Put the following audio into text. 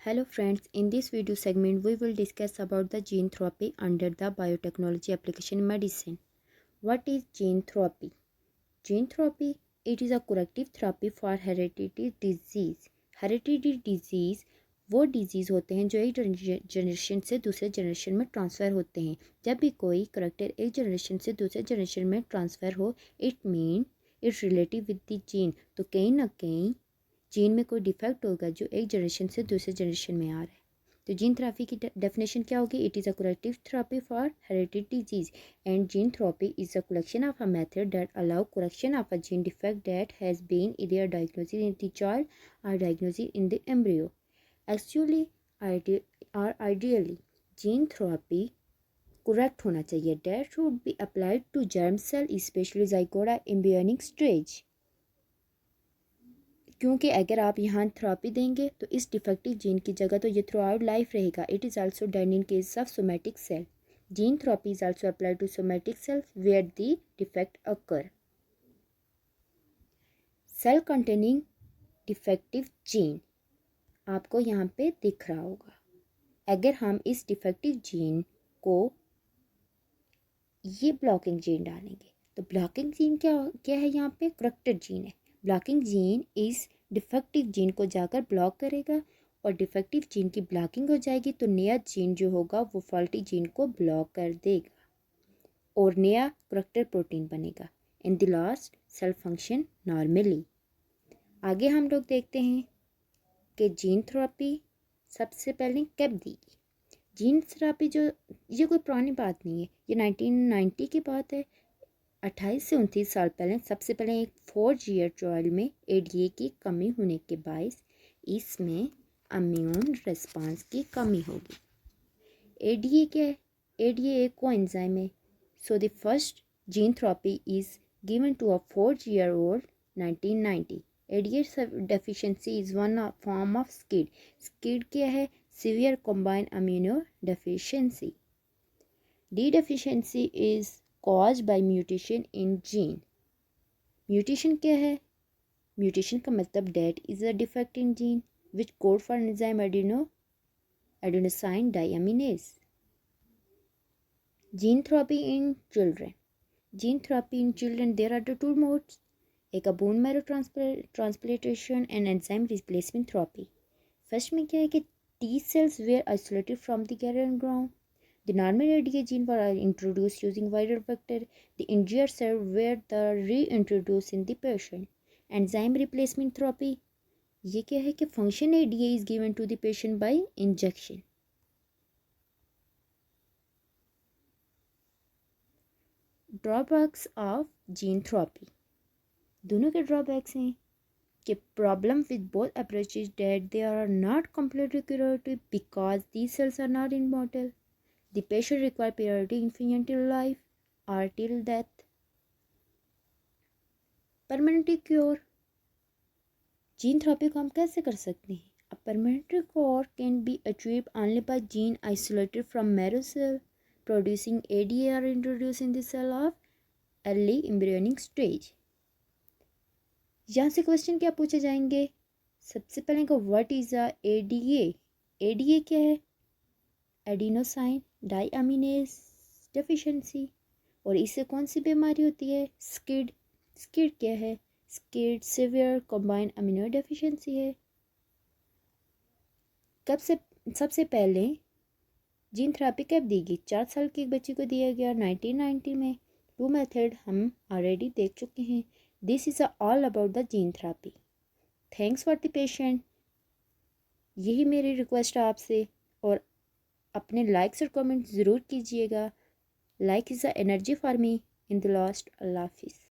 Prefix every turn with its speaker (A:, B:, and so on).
A: Hello friends, in this video segment we will discuss about the gene therapy under the biotechnology application in medicine. What is gene therapy? Gene therapy, it is a corrective therapy for hereditary disease. Hereditary disease वो disease होते हैं जो एक generation से दूसरे generation में transfer होते हैं. जब भी कोई करेक्टर एक जनरेशन से दूसरे जनरेशन में ट्रांसफ़र हो, it mean it's relative with the gene. तो कहीं ना कहीं जीन में कोई डिफेक्ट होगा जो एक जनरेशन से दूसरे जनरेशन में आ रहा है. तो जीन थेरेपी की डेफिनेशन क्या होगी? It is a corrective therapy for hereditary disease and gene therapy is a collection of a method that allow correction of a gene defect that has been either diagnosis in the child और diagnosis in the embryo. Actually और ideally gene therapy correct होना चाहिए. That should be applied to germ cell specially zygote embryonic stage. क्योंकि अगर आप यहाँ therapy देंगे तो इस डिफेक्टिव जीन की जगह तो ये थ्रू आउट लाइफ रहेगा. It is also done in case of somatic cell. Gene therapy is also applied to somatic cells where the defect occur. Cell containing defective gene आपको यहाँ पे दिख रहा होगा. अगर हम इस डिफेक्टिव जीन को ये ब्लॉकिंग जीन डालेंगे तो ब्लॉकिंग जीन क्या क्या है? यहाँ पे करेक्टेड जीन है. ब्लॉकिंग जीन इस डिफेक्टिव जीन को जाकर ब्लॉक करेगा और डिफेक्टिव जीन की ब्लॉकिंग हो जाएगी तो नया जीन जो होगा वो फॉल्टी जीन को ब्लॉक कर देगा और नया करेक्टेड प्रोटीन बनेगा. In the last cell function normally. आगे हम लोग देखते हैं कि जीन थेरेपी सबसे पहले कब दी. जीन थेरेपी जो ये कोई पुरानी बात नहीं है, ये 1990 की बात है. 28 से 29 साल पहले सबसे पहले एक 4 ईयर ट्रायल में एडीए की कमी होने के बायस इसमें इम्यून रिस्पांस की कमी होगी. एडीए क्या है? एडीए एक कोएंजाइम है. So the first gene therapy is given to a 4-year-old 1990. ADA deficiency is one form of SCID. SCID क्या है? Severe combined immunodeficiency. D deficiency is caused by mutation in gene. Mutation क्या है? Mutation का मतलब that is a defect in gene which code for enzyme adenosine deaminase. Gene therapy in children. Gene therapy in children, there are the two modes. एक bone marrow transplantation and enzyme replacement therapy. First में क्या है कि T cells were isolated from the carrier ground. The normal ADA gene were introduced using viral vector. The injured cell were the reintroduced in the patient. Enzyme replacement therapy. ये क्या है कि function ADA is given to the patient by injection. Drawbacks of gene therapy. दोनों के drawbacks हैं कि problem with both approaches that they are not completely curative because these cells are not immortal. The patient requires periodic infusion till life or till death. Permanent cure. Gene therapy को हम कैसे कर सकते हैं? A permanent cure can be achieved only by gene isolated from marrow cell producing ADA or introduced in the cell of early embryonic stage. यहाँ से question क्या पूछे जाएंगे? सबसे पहले को what is a ADA. ADA क्या है? Adenosine deaminase deficiency. और इससे कौन सी बीमारी होती है? स्किड. स्किड क्या है? Skid severe combined amino deficiency है. कब से सबसे पहले जीन थेरेपी कब दी गई? 4 साल के एक बच्चे को दिया गया 1990 में. टू मेथड हम ऑलरेडी देख चुके हैं. This is all about the gene therapy. Thanks for the patient. यही मेरी रिक्वेस्ट है आपसे. और अपने लाइक्स और कमेंट ज़रूर कीजिएगा. Like is the energy for me in the last. अल्लाह हाफिज़.